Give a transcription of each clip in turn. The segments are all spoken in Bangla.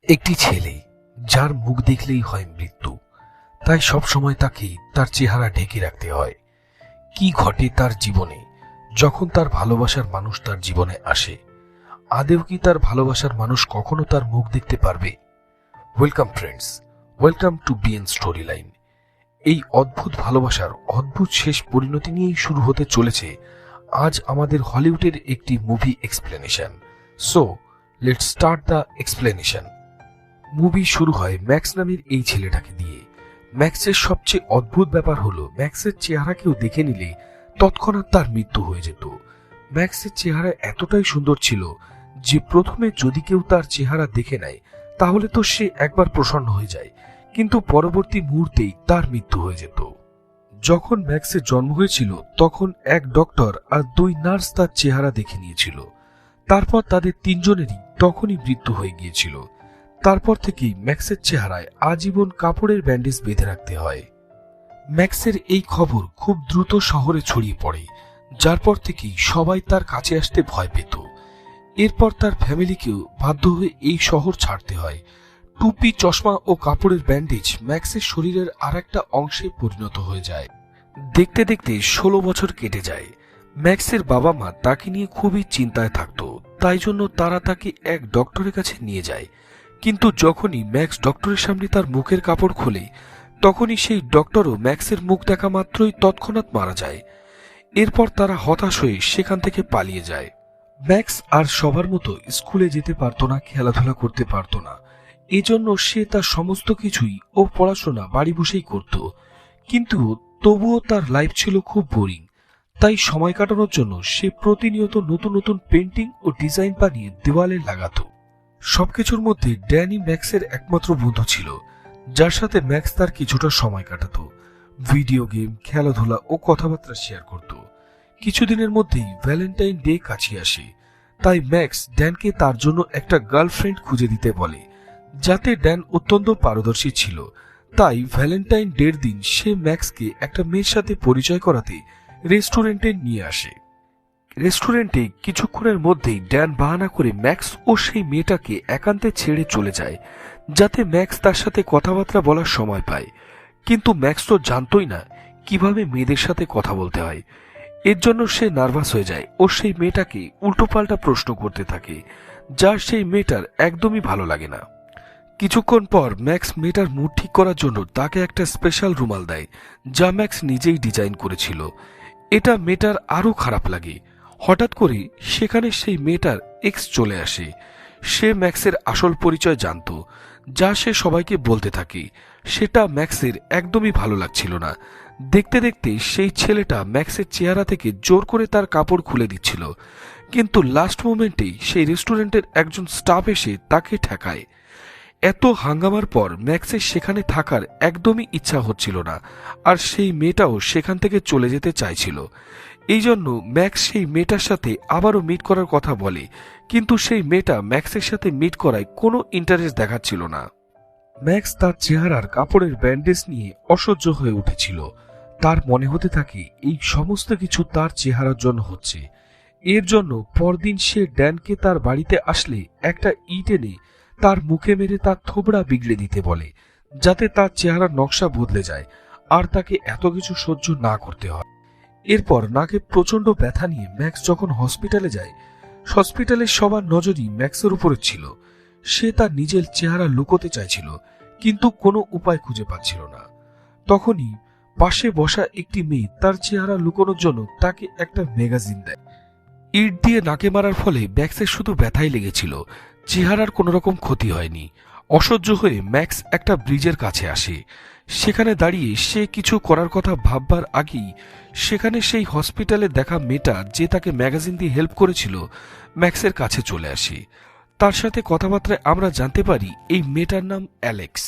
একটি ছেলে যার মুখ দেখলেই হয় মৃত্যু, তাই সব সময় তাকে তার চেহারা ঢেকে রাখতে হয়। কি ঘটে তার জীবনে যখন তার ভালোবাসার মানুষ তার জীবনে আসে? আদেও কি তার ভালোবাসার মানুষ কখনো তার মুখ দেখতে পারবে? Welcome friends, welcome to BN story line. এই অদ্ভুত ভালোবাসার অদ্ভুত শেষ পরিণতি নিয়েই শুরু হতে চলেছে আজ আমাদের হলিউডের একটি movie explanation. So let's start the explanation. Movie শুরু হয় ম্যাক্স নামের এই ছেলেটাকে দিয়ে। ম্যাক্সের সবচেয়ে অদ্ভুত ব্যাপার হলো ম্যাক্সের চেহারা কেউ দেখে নিলে তৎক্ষণাৎ তার মৃত্যু হয়ে যেত। ম্যাক্সের চেহারা এতটাই সুন্দর ছিল যে প্রথমে যদি কেউ তার চেহারা দেখে নেয় তাহলে তো সে একবার প্রসন্ন হয়ে যায়, কিন্তু পরবর্তী মুহূর্তেই তার মৃত্যু হয়ে যেত। যখন ম্যাক্সের জন্ম হয়েছিল তখন এক ডক্টর আর 2 নার্স তার চেহারা দেখে নিয়েছিল। তারপর তাদের 3 জনেরই তখনই মৃত্যু হয়ে গিয়েছিল। তারপর থেকেই ম্যাক্সের চেহারায় আজীবন কাপড়ের ব্যান্ডেজ বেঁধে রাখতে হয়। ম্যাক্সের এই খবর খুব দ্রুত শহরে ছড়িয়ে পড়ে, যার পর থেকেই সবাই তার কাছে আসতে ভয় পেত। এরপর তার ফ্যামিলিকেও বাধ্য হয়ে এই শহর ছাড়তে হয়। টুপি, চশমা ও কাপড়ের ব্যান্ডেজ ম্যাক্সের শরীরের আর একটা অংশে পরিণত হয়ে যায়। দেখতে দেখতে 16 বছর কেটে যায়। ম্যাক্সের বাবা মা তাকে নিয়ে খুবই চিন্তায় থাকতো, তাই জন্য তারা তাকে এক ডক্টরের কাছে নিয়ে যায়। কিন্তু যখনই ম্যাক্স ডক্টরের সামনে তার মুখের কাপড় খোলে তখনই সেই ডক্টরও ম্যাক্সের মুখ দেখা মাত্রই তৎক্ষণাৎ মারা যায়। এরপর তারা হতাশ হয়ে সেখান থেকে পালিয়ে যায়। ম্যাক্স আর সবার মতো স্কুলে যেতে পারতো না, খেলাধুলা করতে পারতো না। এজন্য সে তার সমস্ত কিছুই ও পড়াশোনা বাড়ি বসেই করত। কিন্তু তবুও তার লাইফ ছিল খুব বোরিং। তাই সময় কাটানোর জন্য সে প্রতিনিয়ত নতুন নতুন পেন্টিং ও ডিজাইন বানিয়ে দেওয়ালে লাগাতো। সবকিছুর মধ্যে ড্যানি ম্যাক্সের একমাত্র বন্ধু ছিল, যার সাথে ম্যাক্স তার কিছুটা সময় কাটাতো। ভিডিও গেম, খেলাধুলা ও কথাবার্তা শেয়ার করত। কিছুদিনের মধ্যেই ভ্যালেন্টাইন ডে কাছে আসে, তাই ম্যাক্স ড্যানকে তার জন্য একটা গার্লফ্রেন্ড খুঁজে দিতে বলে। যাতে ড্যান অত্যন্ত পারদর্শী ছিল, তাই ভ্যালেন্টাইন ডের দিন সে ম্যাক্সকে একটা মেয়ের সাথে পরিচয় করাতে রেস্টুরেন্টে নিয়ে আসে। রেস্টুরেন্টে কিছুক্ষণের মধ্যেই ড্যান বাহানা করে ম্যাক্স ও সেই মেয়েটাকে একান্তে ছেড়ে চলে যায়, যাতে ম্যাক্স তার সাথে কথাবার্তা বলার সময় পায়। কিন্তু ম্যাক্স তো জানতোই না কিভাবে মেয়েদের সাথে কথা বলতে হয়। এর জন্য সে নার্ভাস হয়ে যায় ও সেই মেয়েটাকে উল্টোপাল্টা প্রশ্ন করতে থাকে, যার সেই মেয়েটার একদমই ভালো লাগে না। কিছুক্ষণ পর ম্যাক্স মেয়েটার মুড ঠিক করার জন্য তাকে একটা স্পেশাল রুমাল দেয়, যা ম্যাক্স নিজেই ডিজাইন করেছিল। এটা মেয়েটার আরও খারাপ লাগে। হঠাৎ করে সেখানে সেই মেয়েটার এক্স চলে আসে। সে ম্যাক্সের আসল পরিচয় জানত, যা সে সবাইকে বলতে থাকে। সেটা ম্যাক্সের একদমই ভালো লাগছিল না। দেখতে দেখতে সেই ছেলেটা ম্যাক্সের চেহারা থেকে জোর করে তার কাপড় খুলে দিচ্ছিল, কিন্তু লাস্ট মোমেন্টেই সেই রেস্টুরেন্টের একজন স্টাফ এসে তাকে ঠেকায়। এত হাঙ্গামার পর ম্যাক্সের সেখানে থাকার একদমই ইচ্ছা হচ্ছিল না, আর সেই মেয়েটাও সেখান থেকে চলে যেতে চাইছিল। এই জন্য ম্যাক্স সেই মেয়েটার সাথে আবারও মিট করার কথা বলে, কিন্তু সেই মেয়েটা ম্যাক্সের সাথে মিট করায় কোনো ইন্টারেস্ট দেখাচ্ছিল না। ম্যাক্স তার চেহারার কাপড়ের ব্যান্ডেজ নিয়ে অসহ্য হয়ে উঠেছিল। তার মনে হতে থাকে এই সমস্ত কিছু তার চেহারার জন্য হচ্ছে। এর জন্য পরদিন সে ড্যানকে তার বাড়িতে আসলে একটা ইট এনে তার মুখে মেরে তার থোবড়া বিগড়ে দিতে বলে, যাতে তার চেহারার নকশা বদলে যায় আর তাকে এত কিছু সহ্য না করতে হয়। এরপর নাকে প্রচন্ড ব্যথা নিয়ে ম্যাক্স যখন হসপিটালে যায়, হসপিটালের সবার নজরই ম্যাক্সের উপরে ছিল। সে তার নিজের চেহারা লুকোতে চাইছিল, কিন্তু কোনো উপায় খুঁজে পাচ্ছিল না। তখনই পাশে বসা একটি মেয়ে তার চেহারা লুকোনোর জন্য তাকে একটা ম্যাগাজিন দেয়। ইট দিয়ে নাকে মারার ফলে ম্যাক্সের শুধু ব্যথাই লেগেছিল, চেহারার কোনো রকম ক্ষতি হয়নি। অসহ্য হয়ে ম্যাক্স একটা ব্রিজের কাছে আসে। সেখানে দাঁড়িয়ে সে কিছু করার কথা ভাববার আগেই সেখানে সেই হসপিটালে দেখা মেয়েটা, যে তাকে ম্যাগাজিন দিয়ে হেল্প করেছিল, ম্যাক্সের কাছে চলে আসে। তার সাথে কথাবার্তায় আমরা জানতে পারি এই মেয়েটার নাম অ্যালেক্স।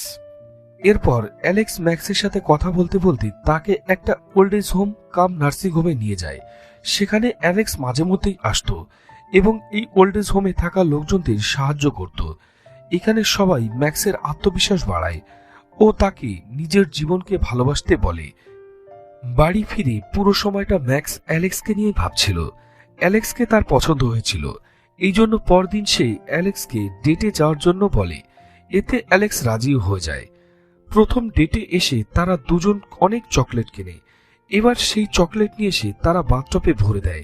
এরপর অ্যালেক্স ম্যাক্সের সাথে কথা বলতে বলতে তাকে একটা ওল্ড এজ হোম কাম নার্সিং হোমে নিয়ে যায়। সেখানে অ্যালেক্স মাঝে মধ্যেই আসতো এবং এই ওল্ড এজ হোমে থাকা লোকজনদের সাহায্য করত। এখানে সবাই ম্যাক্সের আত্মবিশ্বাস বাড়ায় ও তাকে নিজের জীবনকে ভালোবাসতে বলে। বাড়ি ফিরে পুরো সময়টা ম্যাক্স অ্যালেক্সকে নিয়ে ভাবছিল। অ্যালেক্সকে তার পছন্দ হয়েছিল, এই জন্য পরদিন সে অ্যালেক্সকে ডেটে যাওয়ার জন্য বলে এতে অ্যালেক্স রাজিও হয়ে যায়। প্রথম ডেটে এসে তারা দুজন অনেক চকলেট কেনে। এবার সেই চকলেট নিয়ে এসে তারা বাথটবে ভরে দেয়।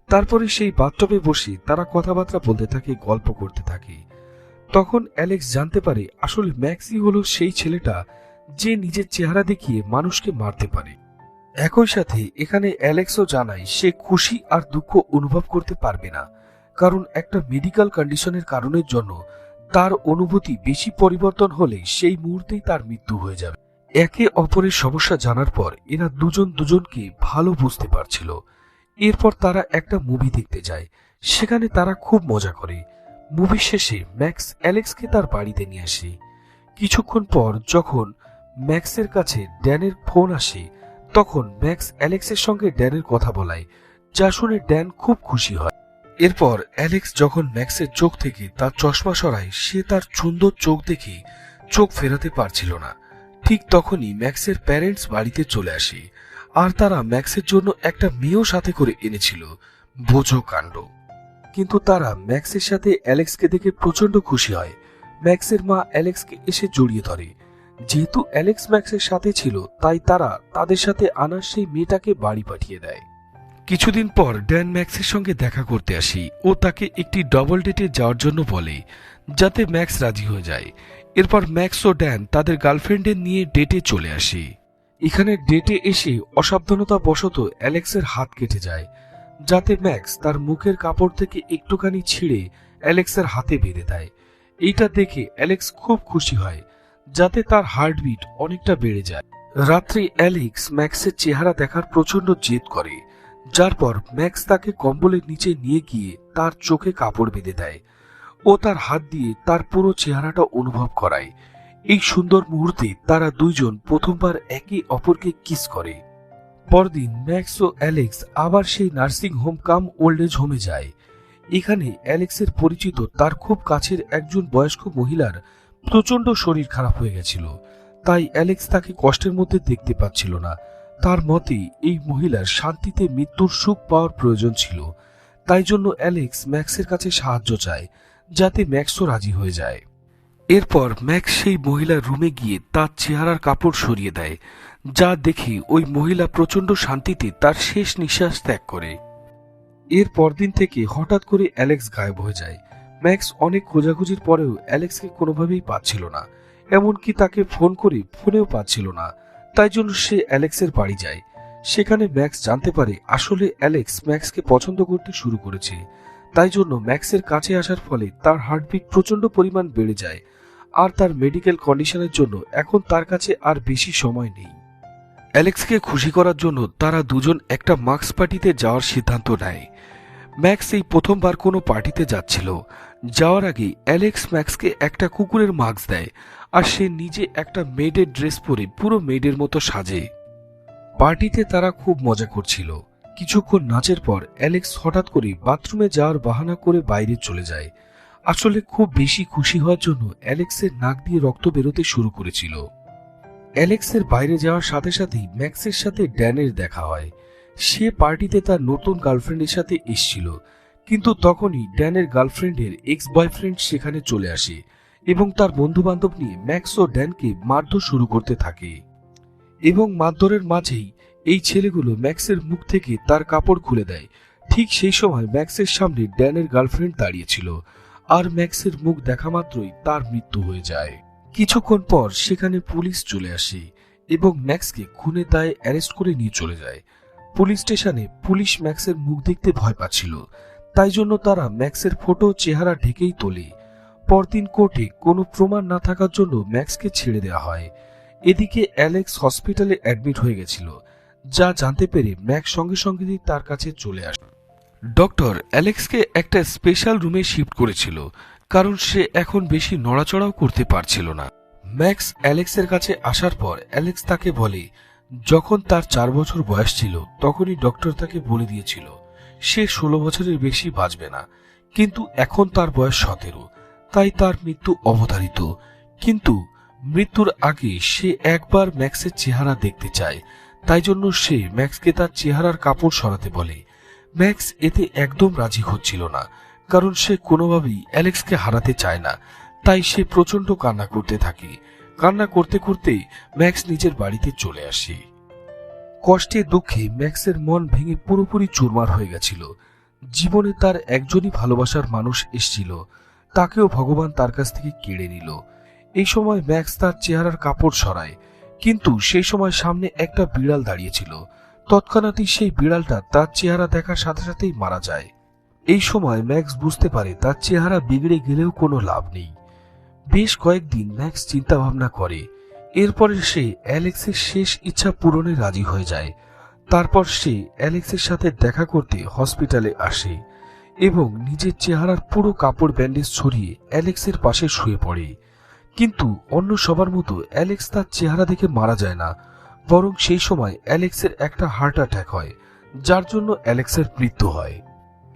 তারপরে সেই বাথটবে বসে তারা কথাবার্তা বলতে থাকে, গল্প করতে থাকে। তখন অ্যালেক্স জানতে পারে আসলে ম্যাক্সই হলো সেই ছেলেটা যে নিজের চেহারা দেখিয়ে মানুষকে মারতে পারে। একই সাথে এখানে অ্যালেক্সও জানায় সে খুশি আর দুঃখ অনুভব করতে পারবে না, কারণ একটা মেডিকেল কন্ডিশনের কারণের জন্য তার অনুভূতি বেশি পরিবর্তন হলে সেই মুহূর্তেই তার মৃত্যু হয়ে যাবে। একে অপরের সমস্যা জানার পর এরা দুজন দুজনকে ভালো বুঝতে পারছিল। এরপর তারা একটা মুভি দেখতে যায়। সেখানে তারা খুব মজা করে। মুভি শেষে ম্যাক্স অ্যালেক্সকে তার বাড়িতে নিয়ে আসে। কিছুক্ষণ পর যখন ম্যাক্সের কাছে ড্যানের ফোন আসে, তখন ম্যাক্স অ্যালেক্সের সঙ্গে ড্যানের কথা বলায়, যা শুনে ড্যান খুব খুশি হয়। এরপর অ্যালেক্স যখন ম্যাক্সের চোখ থেকে তার চশমা সরায়, সে তার সুন্দর চোখ দেখে চোখ ফেরাতে পারছিল না। ঠিক তখনই ম্যাক্সের প্যারেন্টস বাড়িতে চলে আসে, আর তারা ম্যাক্সের জন্য একটা মেয়েও সাথে করে এনেছিল। বোঝো কাণ্ড। কিন্তু তারা ম্যাক্সের সাথে অ্যালেক্সকে দেখে প্রচন্ড খুশি হয়। ম্যাক্সের মা অ্যালেক্সকে এসে জড়িয়ে ধরে। যেহেতু অ্যালেক্স ম্যাক্সের সাথে ছিল, তাই তারা তাদের সাথে আনার সেই মেয়েটাকে বাড়ি পাঠিয়ে দেয়। কিছুদিন পর ড্যান ম্যাক্সের সঙ্গে দেখা করতে আসি ও তাকে একটি ডবল ডেটে যাওয়ার জন্য বলে, যাতে ম্যাক্স রাজি হয়ে যায়। এরপর ম্যাক্স ও ড্যান তাদের গার্লফ্রেন্ডের নিয়ে ডেটে চলে আসে। এখানে ডেটে এসে অসাবধানতা বশত অ্যালেক্সের হাত কেটে যায়, যাতে ম্যাক্স তার মুখের কাপড় থেকে একটুখানি ছিঁড়ে অ্যালেক্সের হাতে বেঁধে দেয়। এইটা দেখে অ্যালেক্স খুব খুশি হয়, যাতে তার হার্টবিট অনেকটা বেড়ে যায়। রাত্রে অ্যালেক্স ম্যাক্সের চেহারা দেখার প্রচন্ড জেদ করে, যার পর ম্যাক্স তাকে কম্বলের নিচে নিয়ে গিয়ে তার চোখে কাপড় বেঁধে দেয় ও তার হাত দিয়ে তার পুরো চেহারাটা অনুভব করায়। এই সুন্দর মুহূর্তে তারা দুইজন প্রথমবার একে অপরকে কিস করে। পরদিন ম্যাক্স ও অ্যালেক্স আবার সেই নার্সিং হোম কাম ওল্ড এজ হোমে যায়। এখানে অ্যালেক্সের পরিচিত তার খুব কাছের একজন বয়স্ক মহিলার প্রচন্ড শরীর খারাপ হয়ে গেছিল, তাই অ্যালেক্স তাকে কষ্টের মধ্যে দেখতে পাচ্ছিল না। তার মতে এই মহিলার শান্তিতে মৃত্যুর সুখ পাওয়ার প্রয়োজন ছিল, তাই জন্য অ্যালেক্স ম্যাক্সের কাছে সাহায্য চায়, যাতে ম্যাক্সও রাজি হয়ে যায়। এরপর ম্যাক্স সেই মহিলার রুমে গিয়ে তার চেহারার কাপড় সরিয়ে দেয়, যা দেখে ওই মহিলা প্রচন্ড শান্তিতে তার শেষ নিঃশ্বাস ত্যাগ করে। এর পরদিন থেকে হঠাৎ করে অ্যালেক্স গায়েব হয়ে যায়। ম্যাক্স অনেক খোঁজাখুঁজির পরেও অ্যালেক্সকে কোনোভাবেই পাচ্ছিল না, এমনকি তাকে ফোন করে ফোনেও পাচ্ছিল না। তাই জন্য সে অ্যালেক্সের বাড়ি যায়। সেখানে ম্যাক্স জানতে পারে আসলে অ্যালেক্স ম্যাক্সকে পছন্দ করতে শুরু করেছে। তাই জন্য ম্যাক্সের কাছে আসার ফলে তার হার্টবিট প্রচন্ড পরিমাণ বেড়ে যায়, আর তার মেডিকেল কন্ডিশনের জন্য এখন তার কাছে আর বেশি সময় নেই। অ্যালেক্সকে খুশি করার জন্য তারা দুজন একটা মার্কস পার্টিতে যাওয়ার সিদ্ধান্ত নেয়। ম্যাক্স এই প্রথমবার কোনো পার্টিতে যাচ্ছিল। যাওয়ার আগে অ্যালেক্স ম্যাক্সকে একটা কুকুরের মাস্ক দেয়, আর সে নিজে একটা মেয়েদের ড্রেস পরে পুরো মেয়েদের মতো সাজে। পার্টিতে তারা খুব মজা করছিল। কিছুক্ষণ নাচের পর অ্যালেক্স হঠাৎ করে বাথরুমে যাওয়ার বাহানা করে বাইরে চলে যায়। আসলে খুব বেশি খুশি হওয়ার জন্য অ্যালেক্সের নাক দিয়ে রক্ত বেরোতে শুরু করেছিল। অ্যালেক্সের বাইরে যাওয়ার সাথে সাথেই ম্যাক্সের সাথে ড্যানের দেখা হয়। সে পার্টিতে তার নতুন গার্লফ্রেন্ডের সাথে এসেছিল, কিন্তু তখনই ড্যানের গার্লফ্রেন্ডের এক্স বয়ফ্রেন্ড সেখানে চলে আসে এবং তার বন্ধু বান্ধব নিয়ে ম্যাক্স ও ড্যানকে মারধর শুরু করতে থাকে। এবং মারধরের মাঝেই এই ছেলেগুলো ম্যাক্সের মুখ থেকে তার কাপড় খুলে দেয়। ঠিক সেই সময় ম্যাক্সের সামনে ড্যানের গার্লফ্রেন্ড দাঁড়িয়েছিল, আর ম্যাক্সের মুখ দেখা মাত্রই তার মৃত্যু হয়ে যায়। কিছুক্ষণ পর সেখানে পুলিশ চলে আসে এবং ম্যাক্সকে খুনের দায়ে অ্যারেস্ট করে নিয়ে চলে যায়। পুলিশ স্টেশনে পুলিশ ম্যাক্সের মুখ দেখতে ভয় পাচ্ছিল, তাই জন্য তারা ম্যাক্সের ফটো চেহারা ঢেকেই তোলে। পরদিন কোর্টে কোনো প্রমাণ না থাকার জন্য ম্যাক্সকে ছেড়ে দেওয়া হয়। এদিকে অ্যালেক্স হসপিটালে অ্যাডমিট হয়ে গেছিল, যা জানতে পেরে ম্যাক্স সঙ্গে সঙ্গে তার কাছে চলে আসে। ডক্টর অ্যালেক্সকে একটা স্পেশাল রুমে শিফট করেছিল, কারণ সে এখন বেশি নড়াচড়াও করতে পারছিল না। ম্যাক্স অ্যালেক্সের কাছে আসার পর অ্যালেক্স তাকে বলে, যখন তার 4 বছর বয়স ছিল তখনই ডক্টর তাকে বলে দিয়েছিল সে 16 বছরের বেশি বাঁচবে না, কিন্তু এখন তার বয়স 17, তাই তার মৃত্যু অবধারিত। কিন্তু মৃত্যুর আগে সে একবার ম্যাক্সের চেহারা দেখতে চায়, তাই জন্য সে ম্যাক্সকে তার চেহারার কাপড় সরাতে বলে। ম্যাক্স এতে একদম রাজি হচ্ছিল না, কারণ সে কোনোভাবেই অ্যালেক্সকে হারাতে চায় না। তাই সে প্রচন্ড কান্না করতে থাকে। কান্না করতে করতে ম্যাক্স নিজের বাড়িতে চলে আসে। কষ্টে দুঃখে ম্যাক্সের মন ভেঙে পুরোপুরি চুরমার হয়ে গেছিল। জীবনে তার একজনই ভালোবাসার মানুষ এসেছিল, তাকেও ভগবান তার কাছ থেকে কেড়ে নিল। এই সময় ম্যাক্স তার চেহারার কাপড় সরায়, কিন্তু সেই সময় সামনে একটা বিড়াল দাঁড়িয়েছিল। তৎক্ষণাৎই সেই বিড়ালটা তার চেহারা দেখার সাথে সাথেই মারা যায়। এই সময় ম্যাক্স বুঝতে পারে তার চেহারা বিগড়ে গেলেও কোনো লাভ নেই। বেশ কয়েকদিন ম্যাক্স চিন্তা ভাবনা করে। এরপরে সে অ্যালেক্সের শেষ ইচ্ছা পূরণে রাজি হয়ে যায়। তারপর সে অ্যালেক্সের সাথে দেখা করতে হসপিটালে আসে এবং নিজের চেহারার পুরো কাপড় ব্যান্ডেজ ছড়িয়ে অ্যালেক্সের পাশে শুয়ে পড়ে। কিন্তু অন্য সবার মতো অ্যালেক্স তার চেহারা দেখে মারা যায় না, বরং সেই সময় অ্যালেক্সের একটা হার্ট অ্যাটাক হয়, যার জন্য অ্যালেক্সের মৃত্যু হয়।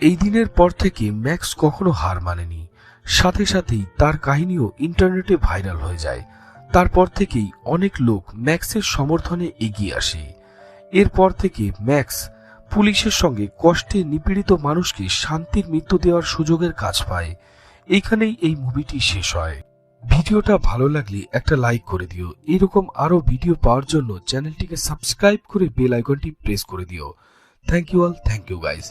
এই দিনের পর থেকে ম্যাক্স কখনো হার মানেনি। সাথে সাথেই তার কাহিনীও ইন্টারনেটে ভাইরাল হয়ে যায়। তারপর থেকেই অনেক লোক ম্যাক্সের সমর্থনে এগিয়ে আসে। এরপর থেকে ম্যাক্স পুলিশের সঙ্গে কষ্টে নিপীড়িত মানুষকে শান্তির মৃত্যু দেওয়ার সুযোগের কাজ পায়। এইখানেই এই মুভিটি শেষ হয়। ভিডিওটা ভালো লাগলে একটা লাইক করে দিও। এরকম আরো ভিডিও পাওয়ার জন্য চ্যানেলটিকে সাবস্ক্রাইব করে বেল আইকনটি প্রেস করে দিও। Thank you all, thank you guys.